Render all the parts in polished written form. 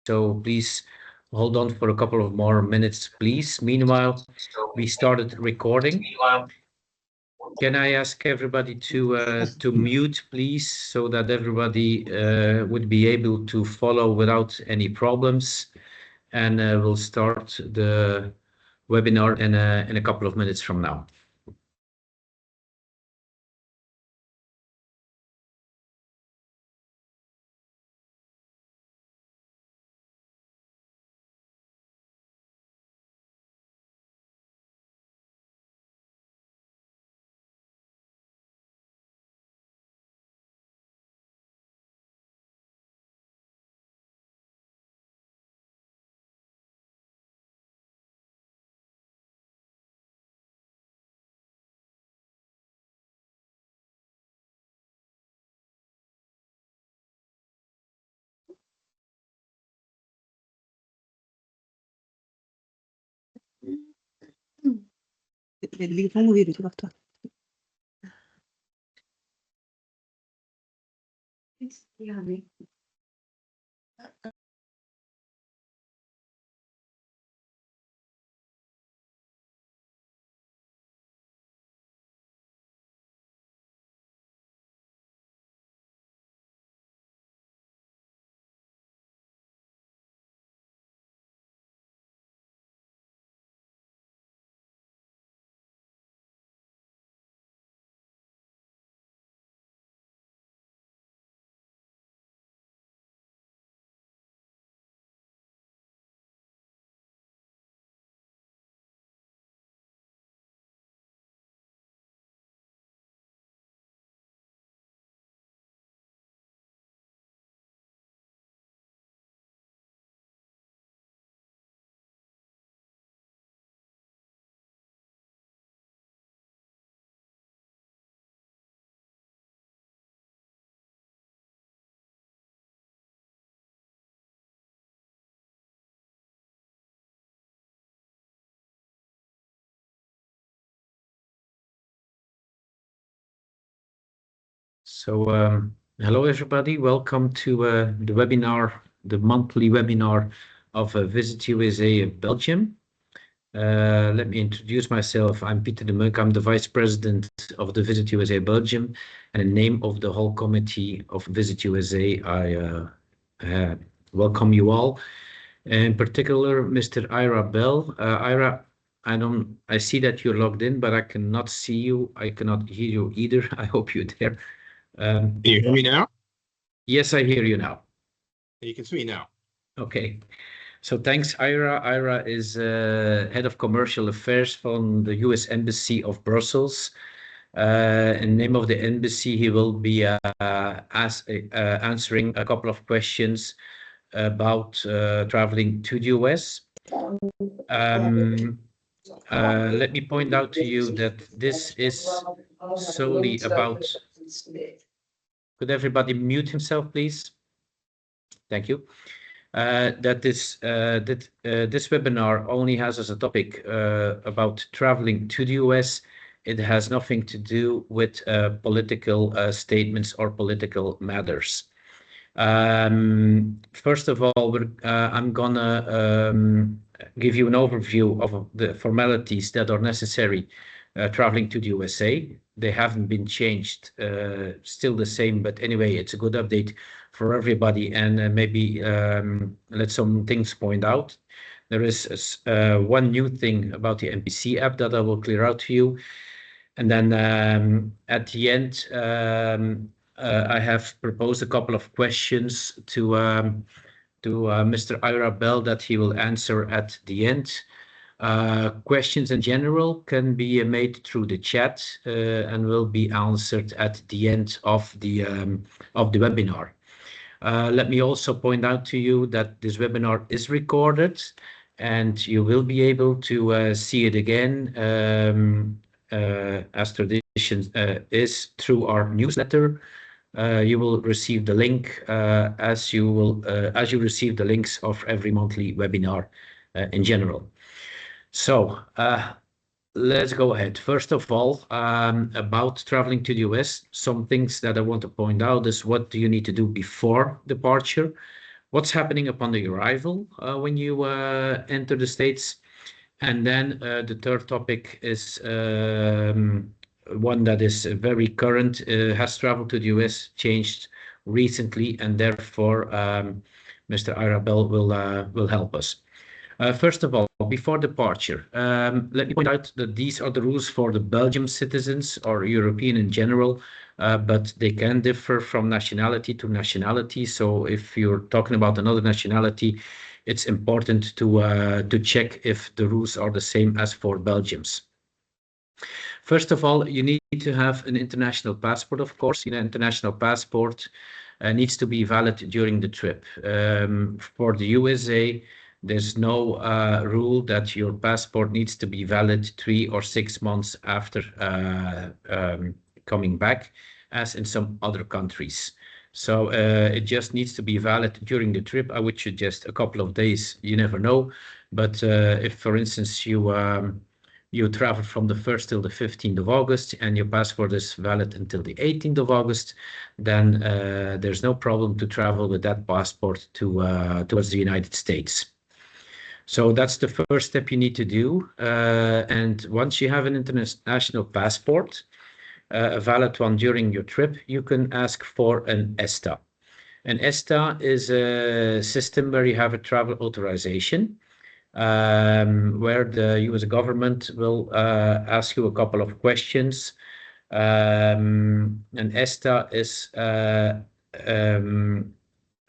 So please hold on for a couple of more minutes, please. Meanwhile, we started recording. Can I ask everybody to mute, please, so that everybody would be able to follow without any problems? And we'll start the webinar in a couple of minutes from now. So, hello everybody, welcome to the webinar, the monthly webinar of Visit USA Belgium. Let me introduce myself. I'm Pieter de Munk. I'm the Vice President of the Visit USA Belgium, and in the name of the whole committee of Visit USA, I welcome you all. In particular, Mr. Ira Bell. Ira, I see that you're logged in, but I cannot see you. I cannot hear you either. I hope you're there. Can you hear me now? Yes, I hear you now. You can see me now. Okay. So thanks, Ira. Ira is Head of Commercial Affairs from the US Embassy of Brussels. In the name of the embassy, he will be answering a couple of questions about traveling to the US. Let me point out to you that this is solely about... Could everybody mute himself, please? Thank you. This webinar only has as a topic about traveling to the US. It has nothing to do with political statements or political matters. First of all, I'm gonna give you an overview of the formalities that are necessary traveling to the USA. They haven't been changed, still the same, but anyway, it's a good update for everybody, and maybe let some things point out. There is one new thing about the NPC app that I will clear out to you. And then at the end, I have proposed a couple of questions to Mr. Ira Bell that he will answer at the end. Questions in general can be made through the chat and will be answered at the end of the webinar. Let me also point out to you that this webinar is recorded and you will be able to see it again as tradition is through our newsletter. You will receive the link as you receive the links of every monthly webinar in general. So let's go ahead. First of all, about traveling to the US, some things that I want to point out is what do you need to do before departure? what's happening upon the arrival when you enter the States. And then the third topic is one that is very current, has traveled to the US, changed recently, and therefore Mr. Arabel will help us. First of all, before departure, let me point out that these are the rules for the Belgium citizens or European in general, but they can differ from nationality to nationality. So if you're talking about another nationality, it's important to check if the rules are the same as for Belgians. First of all, you need to have an international passport, of course. International passport needs to be valid during the trip. For the USA, there's no rule that your passport needs to be valid 3 or 6 months after coming back, as in some other countries. So it just needs to be valid during the trip. I would suggest a couple of days. You never know. But if, for instance, you travel from the 1st till the 15th of August and your passport is valid until the 18th of August, then there's no problem to travel with that passport towards the United States. So that's the first step you need to do. And once you have an international passport, a valid one during your trip, you can ask for an ESTA. An ESTA is a system where you have a travel authorization, where the US government will ask you a couple of questions. An ESTA is an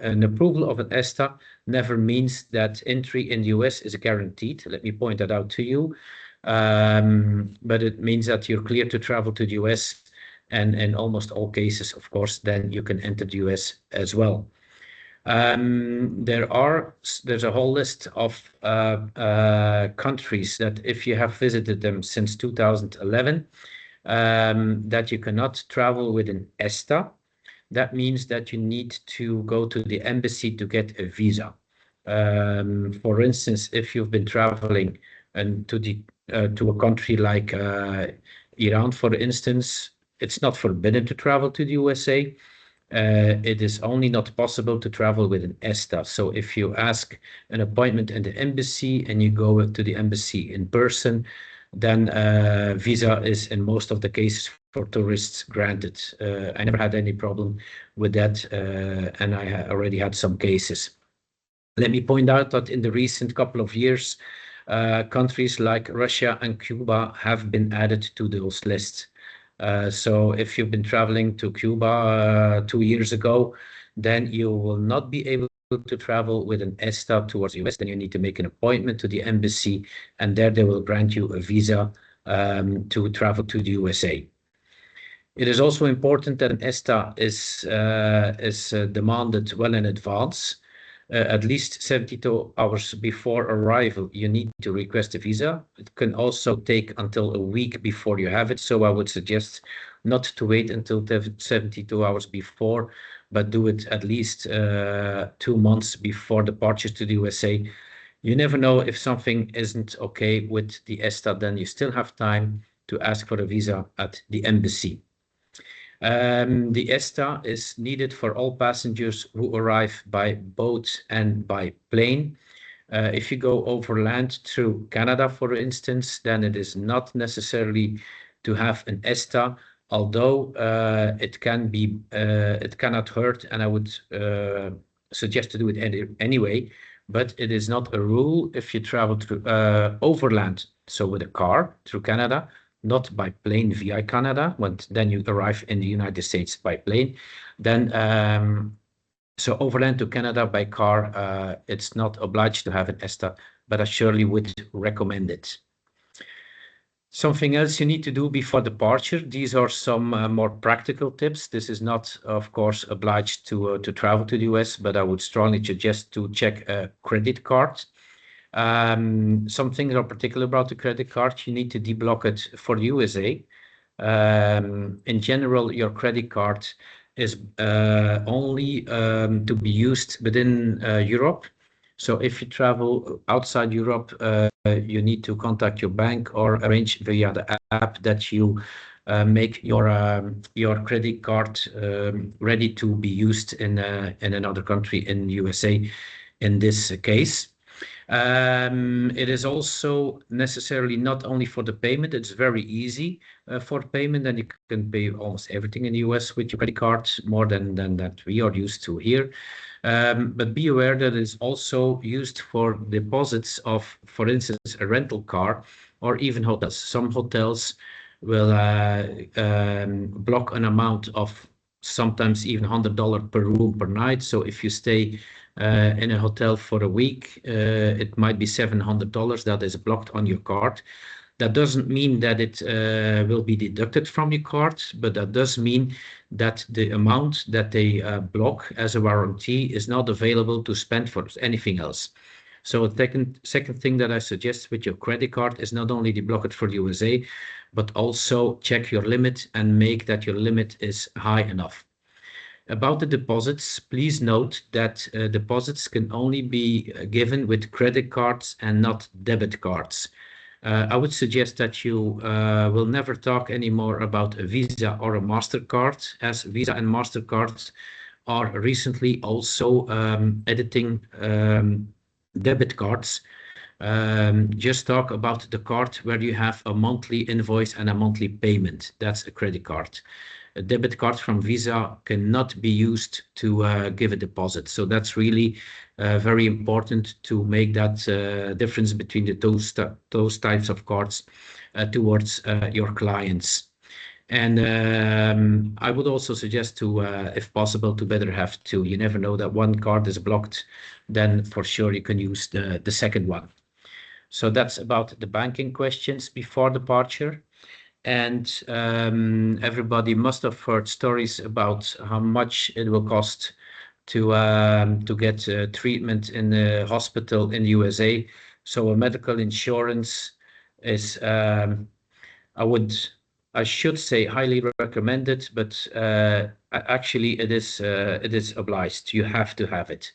approval of an ESTA never means that entry in the US is guaranteed. Let me point that out to you. But it means that you're clear to travel to the US, and in almost all cases, of course, then you can enter the US as well. There's a whole list of countries that if you have visited them since 2011, that you cannot travel with an ESTA. That means that you need to go to the embassy to get a visa. For instance, if you've been traveling to a country like Iran, for instance, it's not forbidden to travel to the USA. It is only not possible to travel with an ESTA. So if you ask an appointment in the embassy and you go to the embassy in person, then visa is in most of the cases for tourists granted. I never had any problem with that, and I already had some cases. Let me point out that in the recent couple of years, countries like Russia and Cuba have been added to those lists. So if you've been traveling to Cuba 2 years ago, then you will not be able to travel with an ESTA towards the US. Then you need to make an appointment to the embassy, and there they will grant you a visa to travel to the USA. It is also important that an ESTA is demanded well in advance. At least 72 hours before arrival, you need to request a visa. It can also take until a week before you have it. So I would suggest not to wait until 72 hours before, but do it at least 2 months before departure to the USA. You never know if something isn't okay with the ESTA, then you still have time to ask for a visa at the embassy. The ESTA is needed for all passengers who arrive by boat and by plane. If you go overland through Canada, for instance, then it is not necessarily to have an ESTA, although it cannot hurt, and I would suggest to do it anyway. But it is not a rule if you travel through overland, so with a car through Canada, not by plane via Canada, when then you arrive in the United States by plane. Then, so overland to Canada by car, it's not obliged to have an ESTA, but I surely would recommend it. Something else you need to do before departure. These are some more practical tips. This is not, of course, obliged to travel to the US, but I would strongly suggest to check a credit card. Some things are particular about the credit card. You need to deblock it for the USA. In general, your credit card is only to be used within Europe. So if you travel outside Europe, you need to contact your bank or arrange via the app that you make your credit card ready to be used in another country, in USA in this case. It is also necessarily not only for the payment, it's very easy for payment, and you can pay almost everything in the US with your credit card, more than that we are used to here. But be aware that it's also used for deposits of, for instance, a rental car or even hotels. Some hotels will block an amount of sometimes even $100 per room per night. So if you stay in a hotel for a week, it might be $700 that is blocked on your card. That doesn't mean that it will be deducted from your card, but that does mean that the amount that they block as a warranty is not available to spend for anything else. So the second thing that I suggest with your credit card is not only deblock it for the USA, but also check your limit and make that your limit is high enough. About the deposits, please note that deposits can only be given with credit cards and not debit cards. I would suggest that you will never talk anymore about a Visa or a MasterCard, as Visa and MasterCard are recently also editing debit cards. Just talk about the card where you have a monthly invoice and a monthly payment. That's a credit card. A debit card from Visa cannot be used to give a deposit. So that's really very important to make that difference between those types of cards towards your clients. And I would also suggest to, if possible, to better have two. You never know that one card is blocked, then for sure you can use the second one. So that's about the banking questions before departure. And everybody must have heard stories about how much it will cost to get treatment in the hospital in the USA. So a medical insurance is, I should say, highly recommended, but actually it is obliged. You have to have it.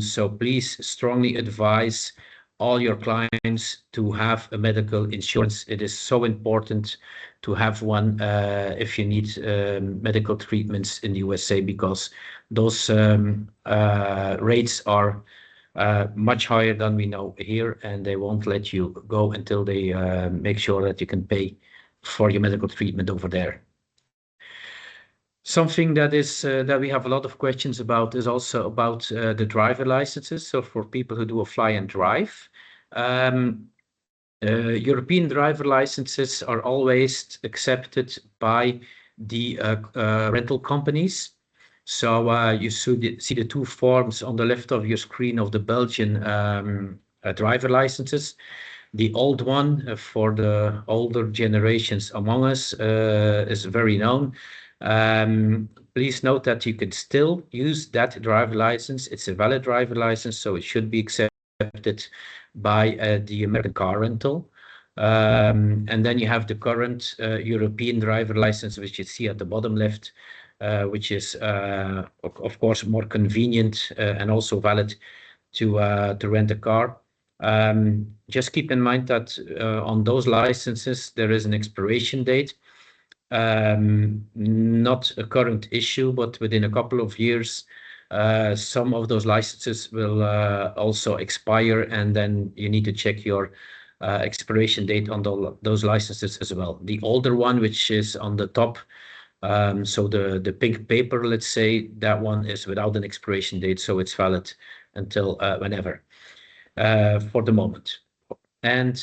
So please strongly advise all your clients to have a medical insurance. It is so important to have one if you need medical treatments in the USA, because those rates are much higher than we know here, and they won't let you go until they make sure that you can pay for your medical treatment over there. Something that is that we have a lot of questions about is also about the driver licenses. So for people who do a fly and drive, European driver licenses are always accepted by the rental companies. So you see the two forms on the left of your screen of the Belgian driver licenses. The old one for the older generations among us is very known. Please note that you can still use that driver license. It's a valid driver license, so it should be accepted by the American car rental. And then you have the current European driver license, which you see at the bottom left, which is, of course, more convenient and also valid to rent a car. Just keep in mind that on those licenses, there is an expiration date. Not a current issue, but within a couple of years, some of those licenses will also expire, and then you need to check your expiration date on those licenses as well. The older one, which is on the top, so the pink paper, let's say, that one is without an expiration date, so it's valid until whenever, for the moment. And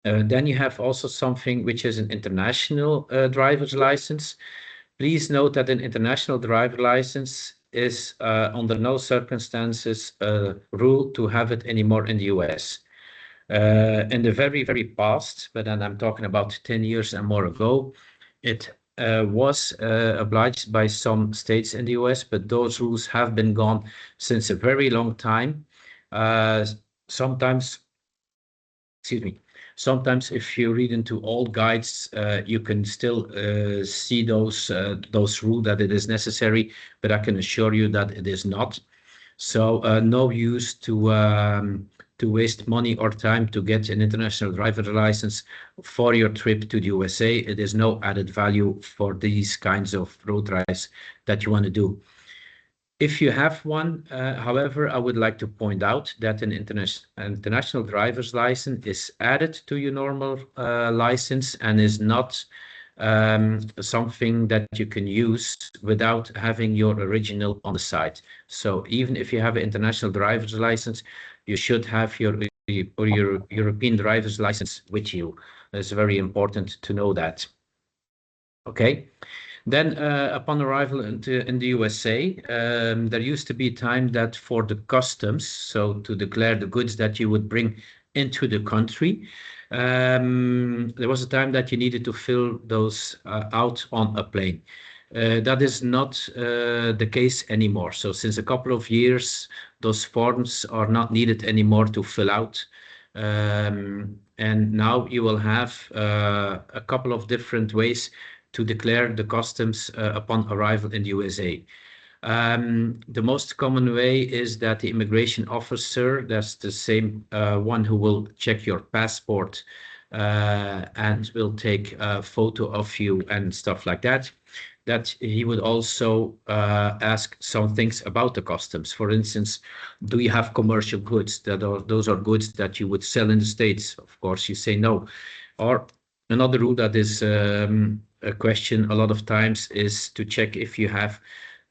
then you have also something which is an international driver's license. Please note that an international driver license is under no circumstances a rule to have it anymore in the US. In the very, very past, but then I'm talking about 10 years and more ago, it was obliged by some states in the US, but those rules have been gone since a very long time. Sometimes if you read into old guides, you can still see those rules that it is necessary, but I can assure you that it is not. So no use to waste money or time to get an international driver license for your trip to the USA. It is no added value for these kinds of road rides that you want to do. If you have one, however, I would like to point out that an international driver's license is added to your normal license and is not something that you can use without having your original on the side. So even if you have an international driver's license, you should have your European driver's license with you. It's very important to know that. Okay. Then, upon arrival in the USA, there used to be a time that for the customs, so to declare the goods that you would bring into the country, there was a time that you needed to fill those out on a plane. That is not the case anymore. So since a couple of years, those forms are not needed anymore to fill out. And now you will have a couple of different ways to declare the customs upon arrival in the USA. The most common way is that the immigration officer, that's the same one who will check your passport and will take a photo of you and stuff like that, that he would also ask some things about the customs. For instance, do you have commercial goods? Those are goods that you would sell in the States. Of course, you say no. Or another rule that is a question a lot of times is to check if you have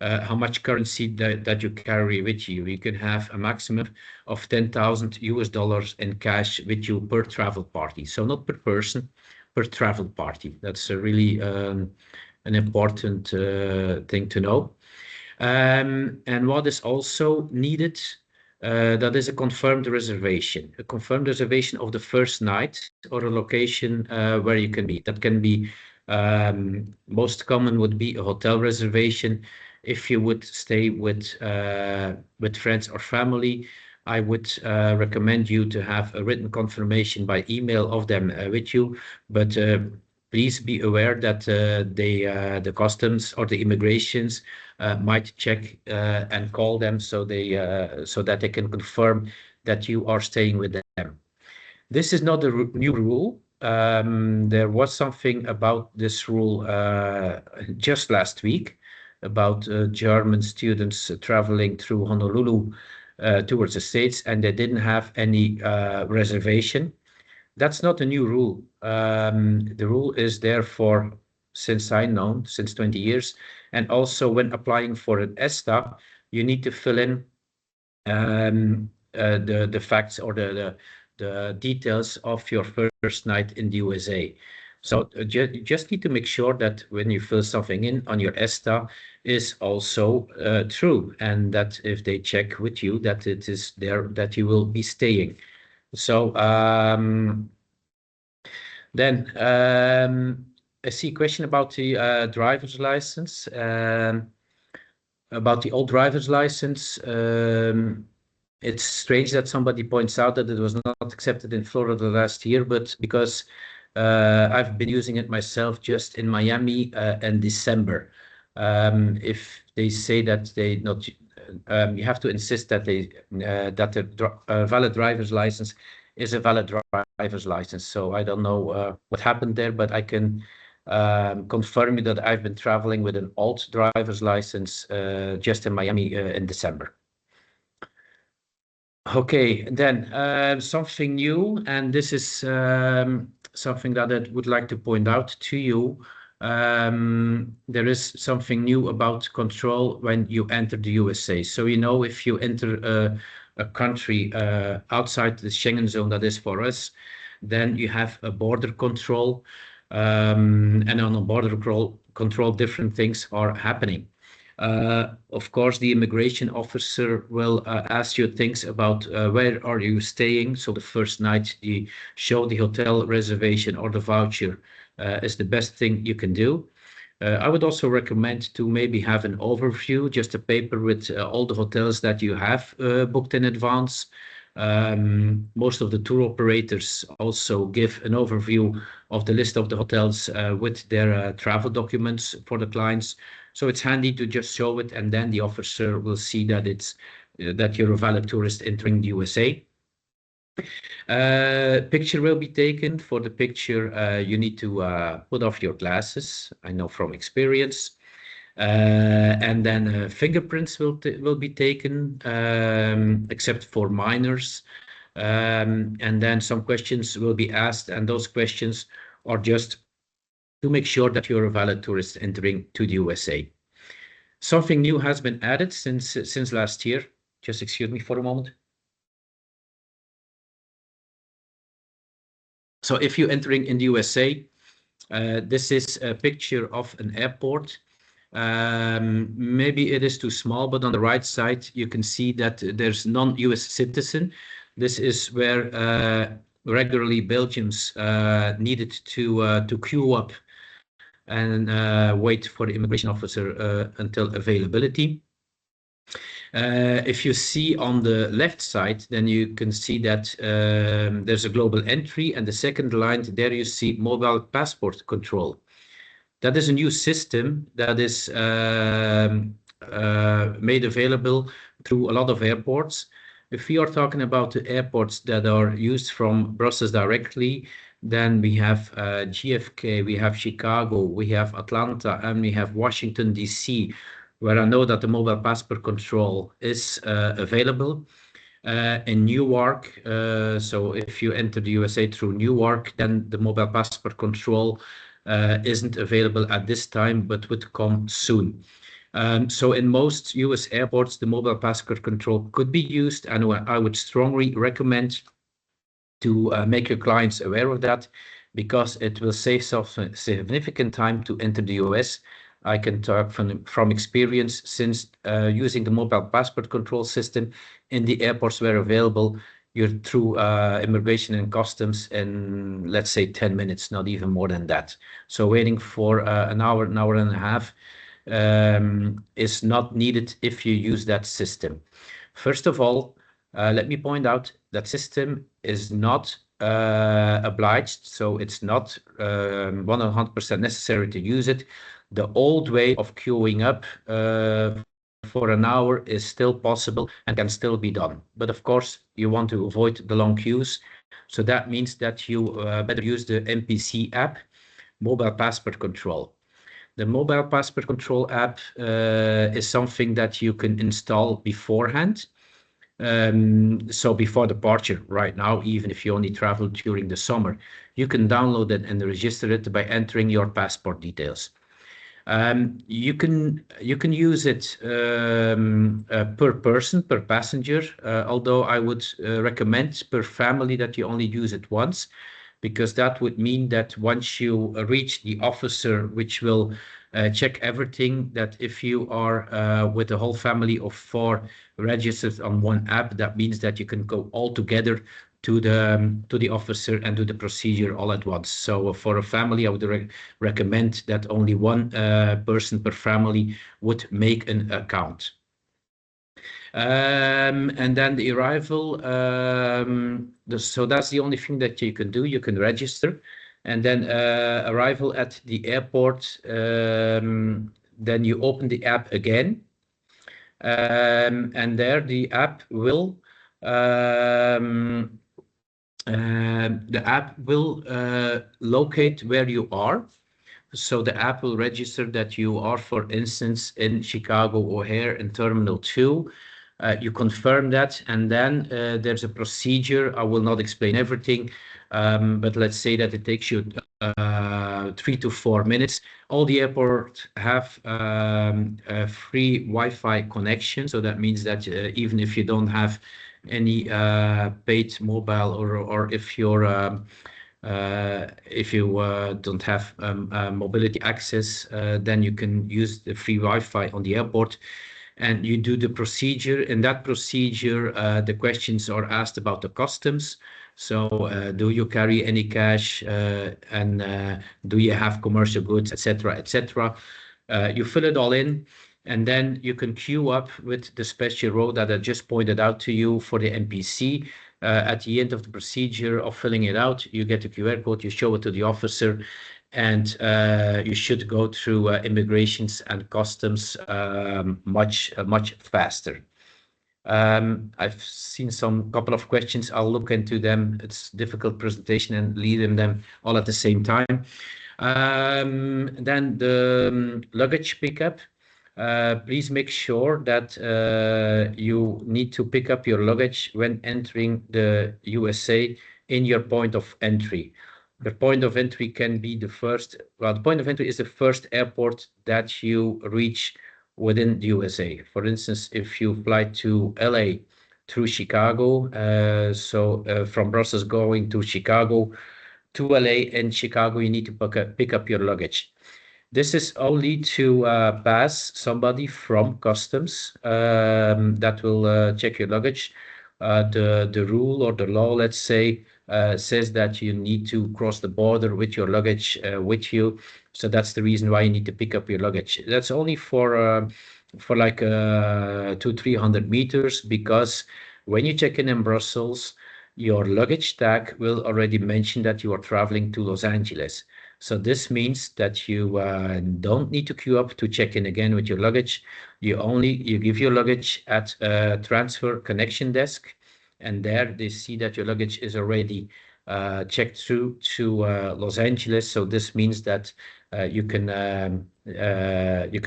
how much currency that you carry with you. You can have a maximum of 10,000 US dollars in cash with you per travel party. So not per person, per travel party. That's a really an important thing to know. And what is also needed, that is a confirmed reservation of the first night or a location where you can be. That can be most common would be a hotel reservation. If you would stay with friends or family, I would recommend you to have a written confirmation by email of them with you. But please be aware that the customs or the immigrations might check and call them so that they can confirm that you are staying with them. This is not a new rule. There was something about this rule just last week about German students traveling through Honolulu towards the States, and they didn't have any reservation. That's not a new rule. The rule is there for, since I know, since 20 years. And also when applying for an ESTA, you need to fill in the facts or the details of your first night in the USA. So you just need to make sure that when you fill something in on your ESTA is also true, and that if they check with you that it is there that you will be staying. So then I see a question about the driver's license. About the old driver's license, it's strange that somebody points out that it was not accepted in Florida last year, but because I've been using it myself just in Miami in December. If they say that they not, you have to insist that that the valid driver's license is a valid driver's license. So I don't know what happened there, but I can confirm you that I've been traveling with an old driver's license just in Miami in December. Okay, then something new, and this is something that I would like to point out to you. There is something new about control when you enter the USA. So, you know, if you enter a country outside the Schengen zone, that is for us, then you have a border control. And on a border control, different things are happening. Of course, the immigration officer will ask you things about where are you staying. So the first night you show the hotel reservation or the voucher is the best thing you can do. I would also recommend to maybe have an overview, just a paper with all the hotels that you have booked in advance. Most of the tour operators also give an overview of the list of the hotels with their travel documents for the clients. So it's handy to just show it, and then the officer will see that it's that you're a valid tourist entering the USA. Picture will be taken. For the picture, you need to put off your glasses. I know from experience. And then fingerprints will be taken, except for minors. And then some questions will be asked, and those questions are just to make sure that you're a valid tourist entering to the USA. Something new has been added since last year. Just excuse me for a moment. So if you're entering in the USA, this is a picture of an airport. Maybe it is too small, but on the right side, you can see that there's non-US citizen. This is where regularly Belgians needed to queue up and wait for the immigration officer until availability. If you see on the left side, then you can see that there's a global entry, and the second line there you see mobile passport control. That is a new system that is made available through a lot of airports. If we are talking about the airports that are used from Brussels directly, then we have JFK, we have Chicago, we have Atlanta, and we have Washington, D.C., where I know that the mobile passport control is available. In Newark, so if you enter the USA through Newark, then the mobile passport control isn't available at this time, but would come soon. So in most US airports, the mobile passport control could be used, and I would strongly recommend to make your clients aware of that, because it will save significant time to enter the US. I can talk from experience, since using the mobile passport control system in the airports where available, you're through immigration and customs in, let's say, 10 minutes, not even more than that. So waiting for an hour and a half is not needed if you use that system. First of all, let me point out that system is not obliged, so it's not 100% necessary to use it. The old way of queuing up for an hour is still possible and can still be done. But of course, you want to avoid the long queues. So that means that you better use the MPC app, Mobile Passport Control. The Mobile Passport Control app is something that you can install beforehand. So before departure, right now, even if you only travel during the summer, you can download it and register it by entering your passport details. You can use it per person, per passenger, although I would recommend per family that you only use it once, because that would mean that once you reach the officer, which will check everything, that if you are with a whole family of 4 registered on one app, that means that you can go all together to the officer and do the procedure all at once. So for a family, I would recommend that only one person per family would make an account. And then the arrival, so that's the only thing that you can do. You can register, and then arrival at the airport, then you open the app again, and there the app will locate where you are. So the app will register that you are, for instance, in Chicago O'Hare in Terminal 2. You confirm that, and then there's a procedure. I will not explain everything, but let's say that it takes you 3 to 4 minutes. All the airports have a free Wi-Fi connection, so that means that even if you don't have any paid mobile, or if you're if you don't have mobility access, then you can use the free Wi-Fi on the airport, and you do the procedure. In that procedure, the questions are asked about the customs. So do you carry any cash, and do you have commercial goods, etc., etc. You fill it all in, and then you can queue up with the special row that I just pointed out to you for the NPC. At the end of the procedure of filling it out, you get a QR code, you show it to the officer, and you should go through immigrations and customs much faster. I've seen some couple of questions. I'll look into them. It's difficult presentation and leading them all at the same time. Then the luggage pickup. Please make sure that you need to pick up your luggage when entering the USA in your point of entry. The point of entry can be the point of entry is the first airport that you reach within the USA. For instance, if you fly to LA through Chicago, from Brussels going to Chicago, to LA and Chicago, you need to pick up your luggage. This is only to pass somebody from customs that will check your luggage. The rule or the law, let's say, says that you need to cross the border with your luggage with you. So that's the reason why you need to pick up your luggage. That's only for like 200-300 meters, because when you check in Brussels, your luggage tag will already mention that you are traveling to Los Angeles. So this means that you don't need to queue up to check in again with your luggage. You give your luggage at a transfer connection desk, and there they see that your luggage is already checked through to Los Angeles. So this means that you can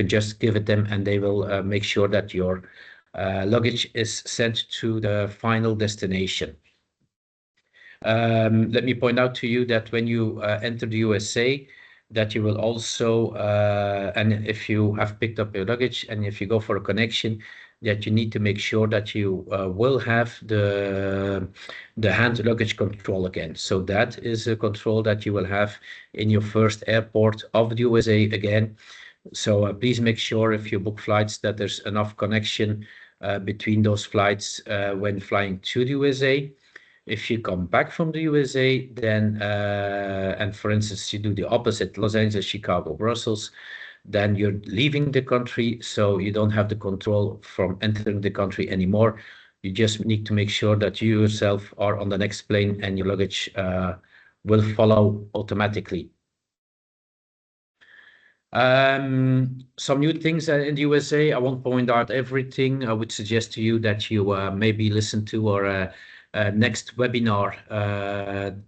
just give it them, and they will make sure that your luggage is sent to the final destination. Let me point out to you that when you enter the USA, that you will also, and if you have picked up your luggage and if you go for a connection, that you need to make sure that you will have the hand luggage control again. So that is a control that you will have in your first airport of the USA again. So please make sure if you book flights that there's enough connection between those flights when flying to the USA. If you come back from the USA, then, and for instance, you do the opposite, Los Angeles, Chicago, Brussels, then you're leaving the country, so you don't have the control from entering the country anymore. You just need to make sure that you yourself are on the next plane and your luggage will follow automatically. Some new things in the USA. I won't point out everything. I would suggest to you that you maybe listen to our next webinar.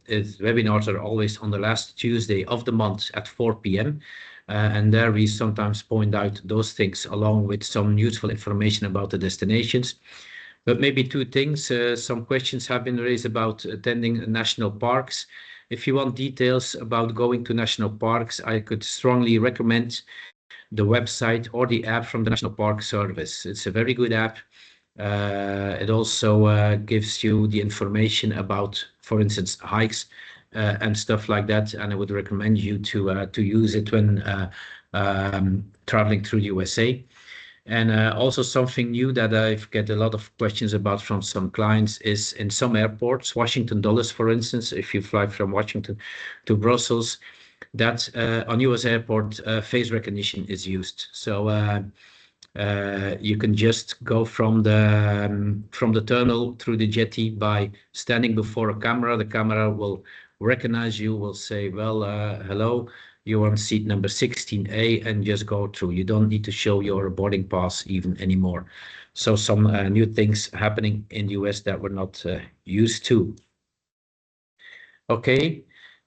Webinars are always on the last Tuesday of the month at 4 p.m. And there we sometimes point out those things along with some useful information about the destinations. But maybe two things. Some questions have been raised about attending national parks. If you want details about going to national parks, I could strongly recommend the website or the app from the National Park Service. It's a very good app. It also gives you the information about, for instance, hikes and stuff like that. And I would recommend you to use it when traveling through the USA. And also something new that I've get a lot of questions about from some clients is in some airports, Washington Dulles, for instance, if you fly from Washington to Brussels, that on US airport face recognition is used. So you can just go from the tunnel through the jetty by standing before a camera. The camera will recognize you, will say, well, hello, you're on seat number 16A, and just go through. You don't need to show your boarding pass even anymore. So some new things happening in the US that we're not used to. Okay,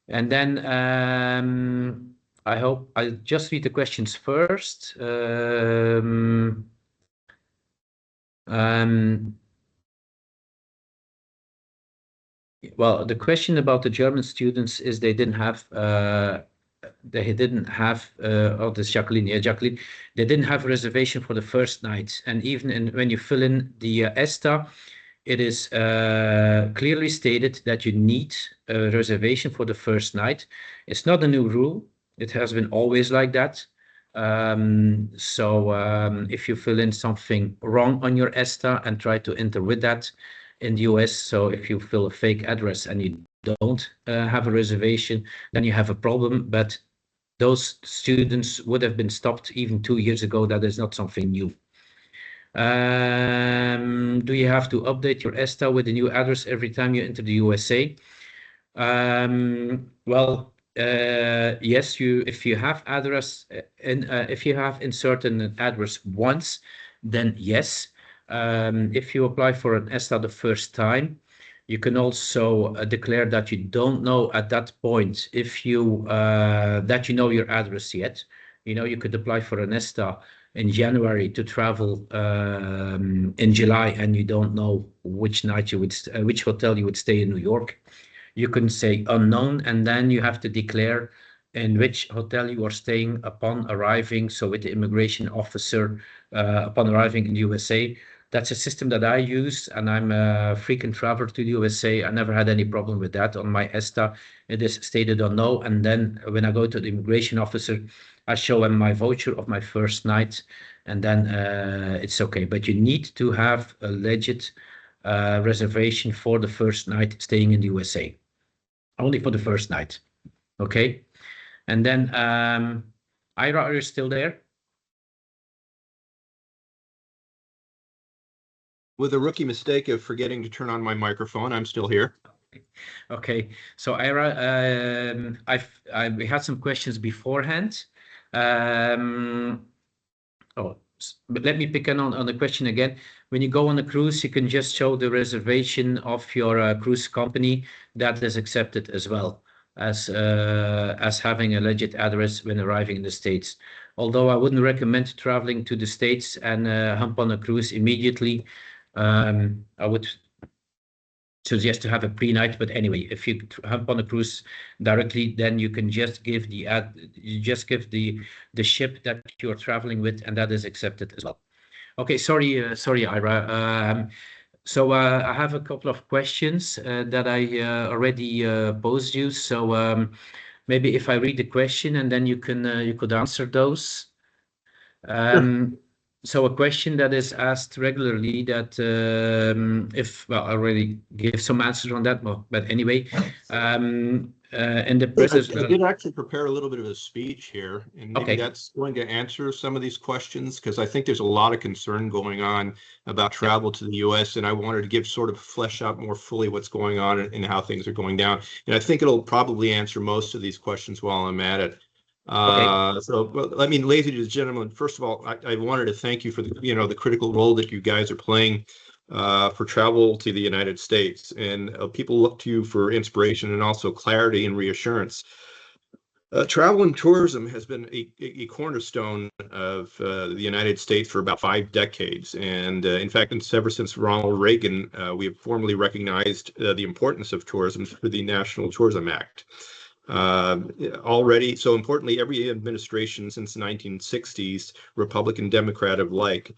and then I hope I'll just read the questions first. Well, the question about the German students is they didn't have oh, this Jacqueline, yeah, Jacqueline, they didn't have a reservation for the first night. And even when you fill in the ESTA, it is clearly stated that you need a reservation for the first night. It's not a new rule. It has been always like that. If you fill in something wrong on your ESTA and try to enter with that in the US, so if you fill a fake address and you don't have a reservation, then you have a problem. But those students would have been stopped even 2 years ago. That is not something new. Do you have to update your ESTA with a new address every time you enter the USA? Well, yes, if you have address if you have inserted an address once, then yes. if you apply for an ESTA the first time, you can also declare that you don't know at that point if you that you know your address yet. You know, you could apply for an ESTA in January to travel in July, and you don't know which night you would, which hotel you would stay in New York. You can say unknown, and then you have to declare in which hotel you are staying upon arriving. So with the immigration officer upon arriving in the USA. That's a system that I use, and I'm a frequent traveler to the USA. I never had any problem with that. On my ESTA, it is stated unknown, and then when I go to the immigration officer, I show him my voucher of my first night, and then it's okay. But you need to have a legit reservation for the first night staying in the USA, only for the first night. Okay, and then Ira, are you still there? With a rookie mistake of forgetting to turn on my microphone, I'm still here. Okay, so Ira, we had some questions beforehand. But let me pick on the question again. When you go on a cruise, you can just show the reservation of your cruise company. That is accepted as well as having a legit address when arriving in the States. Although I wouldn't recommend traveling to the States and hump on a cruise immediately. I would suggest to have a pre-night, but anyway, if you hump on a cruise directly, then you can just give the ship that you're traveling with, and that is accepted as well. Okay, sorry, Ira. So I have a couple of questions that I already posed you. So maybe if I read the question and then you could answer those. Sure. So a question that is asked regularly that well, I already gave some answers on that, but anyway, in the press as well. I did actually prepare a little bit of a speech here, and maybe Okay. that's going to answer some of these questions, because I think there's a lot of concern going on about travel to the U.S., and I wanted to give sort of flesh out more fully what's going on and how things are going down. And I think it'll probably answer most of these questions while I'm at it. Okay. So, I mean, ladies and gentlemen, first of all, I wanted to thank you for the critical role that you guys are playing for travel to the United States, and people look to you for inspiration and also clarity and reassurance. Travel and tourism has been a cornerstone of the United States for about 5 decades, and in fact, ever since Ronald Reagan, we have formally recognized the importance of tourism through the National Tourism Act. Already, so importantly, every administration since the 1960s, Republican, Democrat alike,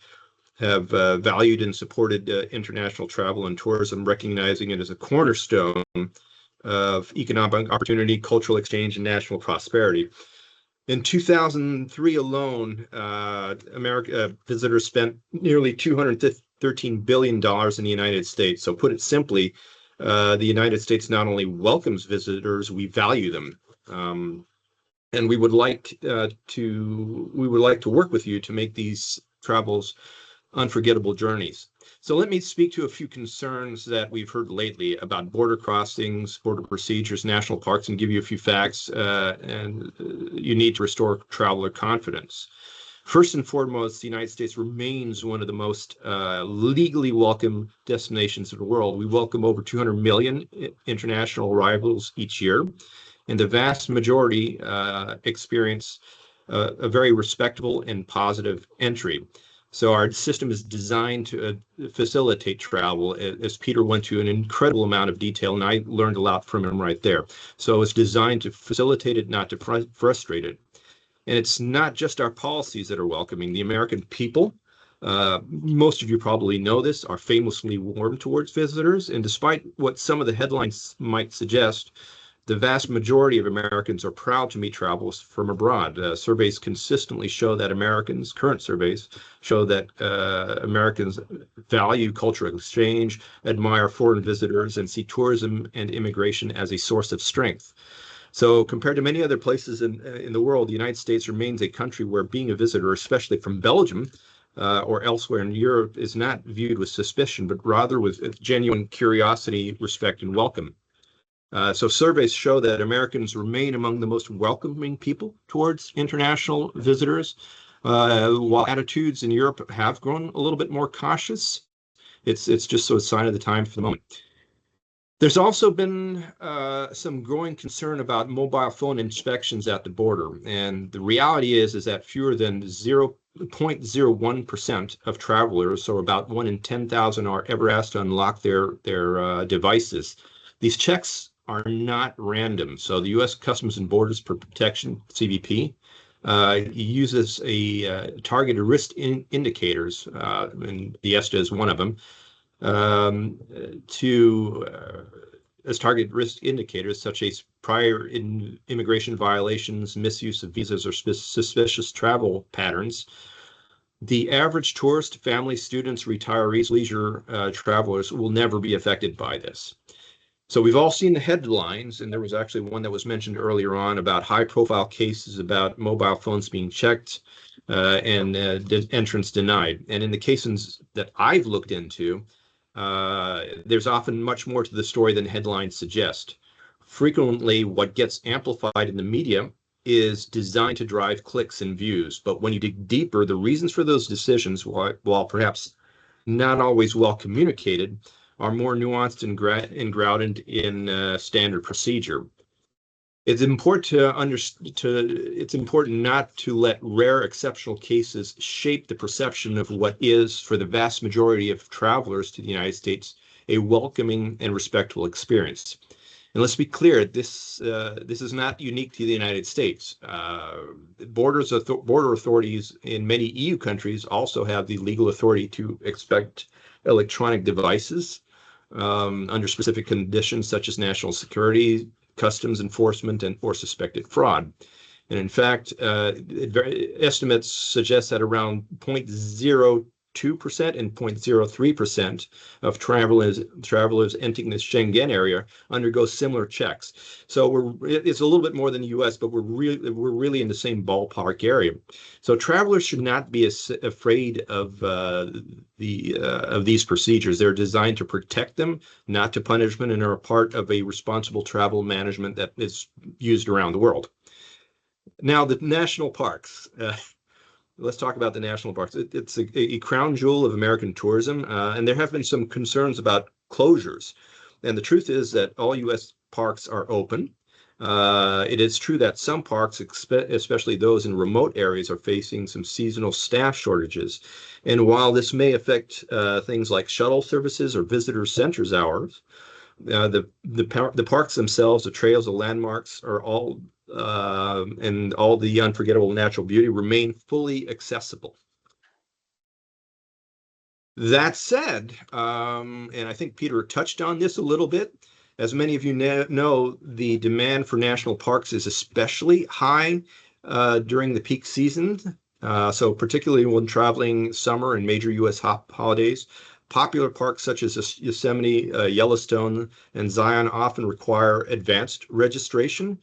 have valued and supported international travel and tourism, recognizing it as a cornerstone of economic opportunity, cultural exchange, and national prosperity. In 2003 alone, visitors spent nearly $213 billion in the United States. So put it simply, the United States not only welcomes visitors, we value them. And we would like to work with you to make these travels unforgettable journeys. So let me speak to a few concerns that we've heard lately about border crossings, border procedures, national parks, and give you a few facts and you need to restore traveler confidence. First and foremost, the United States remains one of the most legally welcome destinations in the world. We welcome over 200 million international arrivals each year, and the vast majority experience a very respectable and positive entry. So our system is designed to facilitate travel, as Peter went to an incredible amount of detail, and I learned a lot from him right there. So it's designed to facilitate it, not to frustrate it. And it's not just our policies that are welcoming. The American people, most of you probably know this, are famously warm towards visitors. And despite what some of the headlines might suggest, the vast majority of Americans are proud to meet travelers from abroad. Surveys consistently show that current surveys show that Americans value cultural exchange, admire foreign visitors, and see tourism and immigration as a source of strength. So compared to many other places in the world, the United States remains a country where being a visitor, especially from Belgium or elsewhere in Europe, is not viewed with suspicion, but rather with genuine curiosity, respect, and welcome. So surveys show that Americans remain among the most welcoming people towards international visitors. While attitudes in Europe have grown a little bit more cautious, it's just a sign of the time for the moment. There's also been some growing concern about mobile phone inspections at the border, and the reality is that fewer than 0.01% of travelers, so about 1 in 10,000, are ever asked to unlock their devices. These checks are not random. So the U.S. Customs and Borders Protection (CBP) uses a targeted risk indicators, and the ESTA is one of them, as target risk indicators such as prior immigration violations, misuse of visas, or suspicious travel patterns. The average tourist, family, students, retirees, leisure travelers will never be affected by this. So we've all seen the headlines, and there was actually one that was mentioned earlier on about high-profile cases about mobile phones being checked and entrance denied. And in the cases that I've looked into, there's often much more to the story than headlines suggest. Frequently, what gets amplified in the media is designed to drive clicks and views. But when you dig deeper, the reasons for those decisions, while perhaps not always well communicated, are more nuanced and grounded in standard procedure. It's important it's important not to let rare exceptional cases shape the perception of what is, for the vast majority of travelers to the United States, a welcoming and respectful experience. And let's be clear, this is not unique to the United States. Border authorities in many EU countries also have the legal authority to inspect electronic devices under specific conditions such as national security, customs enforcement, or suspected fraud. And in fact, estimates suggest that around 0.02% and 0.03% of travelers entering the Schengen area undergo similar checks. So it's a little bit more than the U.S., but we're really in the same ballpark area. So travelers should not be afraid of these procedures. They're designed to protect them, not to punish them, and are a part of a responsible travel management that is used around the world. Now, the national parks. Let's talk about the national parks. It's a crown jewel of American tourism, and there have been some concerns about closures. And the truth is that all U.S. parks are open. It is true that some parks, especially those in remote areas, are facing some seasonal staff shortages. And while this may affect things like shuttle services or visitor centers hours, the parks themselves, the trails, the landmarks are all and all the unforgettable natural beauty remain fully accessible. That said, and I think Peter touched on this a little bit, as many of you know, the demand for national parks is especially high during the peak season. So particularly when traveling summer and major U.S. holidays. Popular parks such as Yosemite, Yellowstone, and Zion often require advanced registration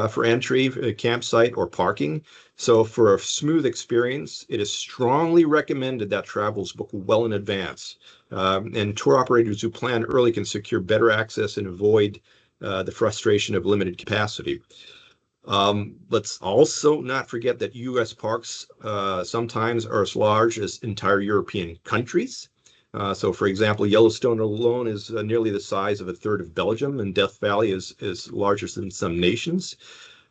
for entry, campsite, or parking. So for a smooth experience, it is strongly recommended that travelers book well in advance. And tour operators who plan early can secure better access and avoid the frustration of limited capacity. Let's also not forget that U.S. parks sometimes are as large as entire European countries. So, for example, Yellowstone alone is nearly the size of a third of Belgium, and Death Valley is larger than some nations.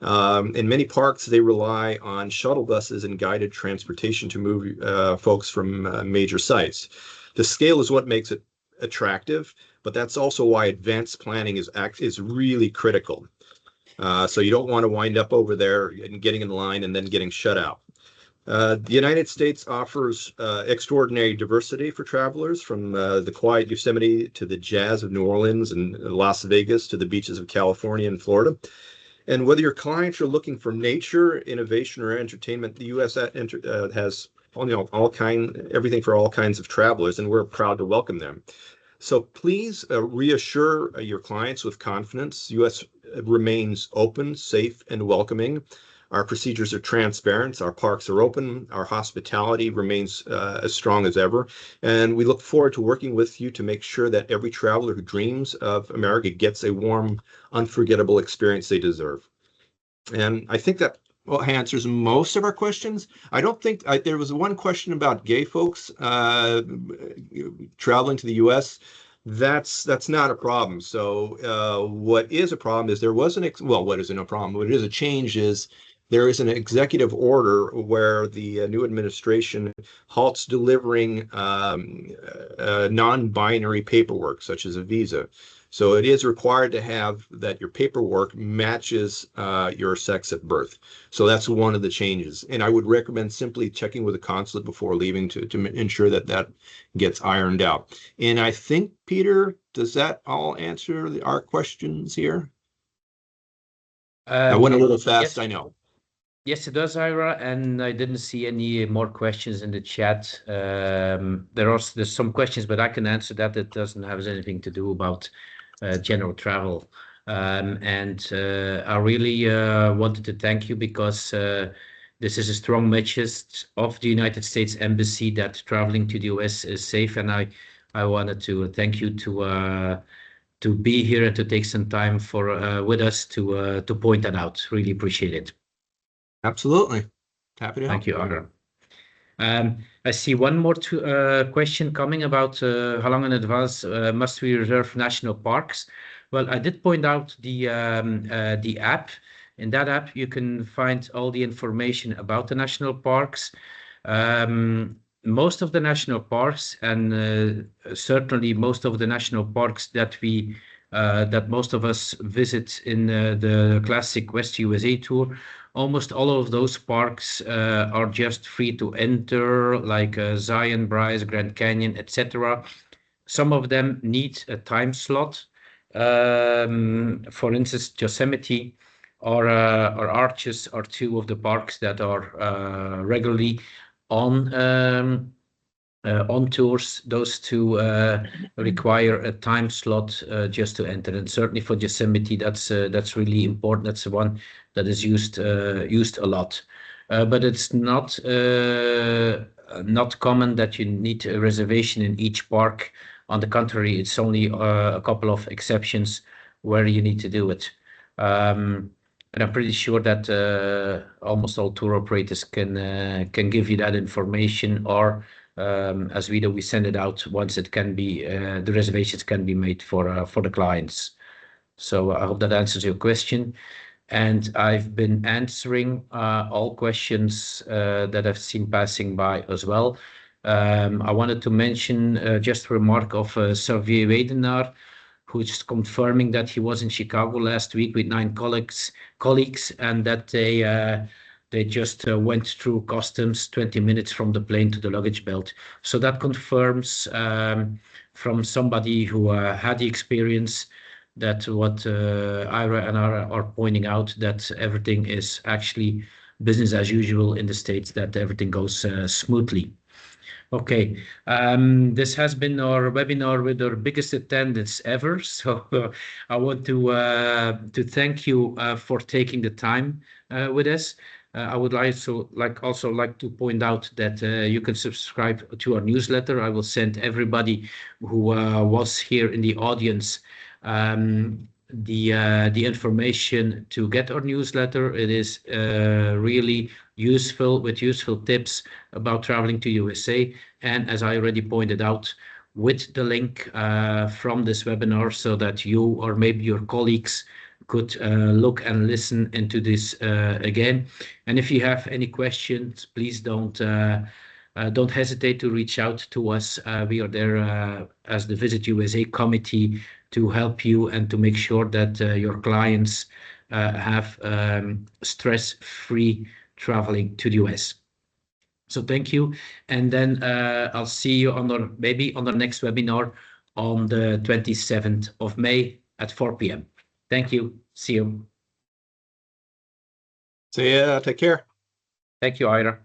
In many parks, they rely on shuttle buses and guided transportation to move folks from major sites. The scale is what makes it attractive, but that's also why advanced planning is really critical. So you don't want to wind up over there and getting in line and then getting shut out. The United States offers extraordinary diversity for travelers, from the quiet Yosemite to the jazz of New Orleans and Las Vegas to the beaches of California and Florida. And whether your clients are looking for nature, innovation, or entertainment, the U.S. has everything for all kinds of travelers, and we're proud to welcome them. So please reassure your clients with confidence. U.S. remains open, safe, and welcoming. Our procedures are transparent, our parks are open, our hospitality remains as strong as ever, and we look forward to working with you to make sure that every traveler who dreams of America gets a warm, unforgettable experience they deserve. And I think that answers most of our questions. I don't think there was one question about gay folks traveling to the U.S. That's not a problem. So what is a problem is there was what isn't a problem? What is a change is there is an executive order where the new administration halts delivering non-binary paperwork, such as a visa. So it is required to have that your paperwork matches your sex at birth. So that's one of the changes. And I would recommend simply checking with the consulate before leaving to ensure that that gets ironed out. And I think, Peter, does that all answer our questions here? I went a little fast, yes. I know. Yes, it does, Ira, and I didn't see any more questions in the chat. There's some questions, but I can answer that. It doesn't have anything to do about general travel. And I really wanted to thank you because this is a strong message of the United States Embassy that traveling to the US is safe. And I wanted to thank you to be here and to take some time with us to point that out. Really appreciate it. Absolutely. Happy to help. Thank you, Ira. I see one more question coming about how long in advance must we reserve national parks? Well, I did point out the app. In that app, you can find all the information about the national parks. Most of the national parks, and certainly most of the national parks that most of us visit in the classic West USA tour, almost all of those parks are just free to enter, like Zion, Bryce, Grand Canyon, etc. Some of them need a time slot. For instance, Yosemite or Arches are two of the parks that are regularly on tours. Those two require a time slot just to enter, and certainly for Yosemite, that's really important. That's the one that is used a lot, but it's not common that you need a reservation in each park. On the contrary, it's only a couple of exceptions where you need to do it. And I'm pretty sure that almost all tour operators can give you that information, or as we send it out once it can be the reservations can be made for the clients. So I hope that answers your question. And I've been answering all questions that I've seen passing by as well. I wanted to mention just a remark of Sir Reizen Naar, who's confirming that he was in Chicago last week with 9 colleagues, and that they just went through customs 20 minutes from the plane to the luggage belt. So that confirms from somebody who had the experience that what Ira and Ara are pointing out, that everything is actually business as usual in the States, that everything goes smoothly. Okay, this has been our webinar with our biggest attendance ever. So I want to thank you for taking the time with us. I would also like to point out that you can subscribe to our newsletter. I will send everybody who was here in the audience the information to get our newsletter. It is really useful, with useful tips about traveling to USA, and as I already pointed out, with the link from this webinar, so that you or maybe your colleagues could look and listen into this again. And if you have any questions, please don't hesitate to reach out to us. We are there as the Visit USA committee to help you and to make sure that your clients have stress-free traveling to the US. So thank you, and then I'll see you maybe on the next webinar on the 27th of May at 4 p.m. Thank you. See you. See ya. Take care. Thank you, Ira.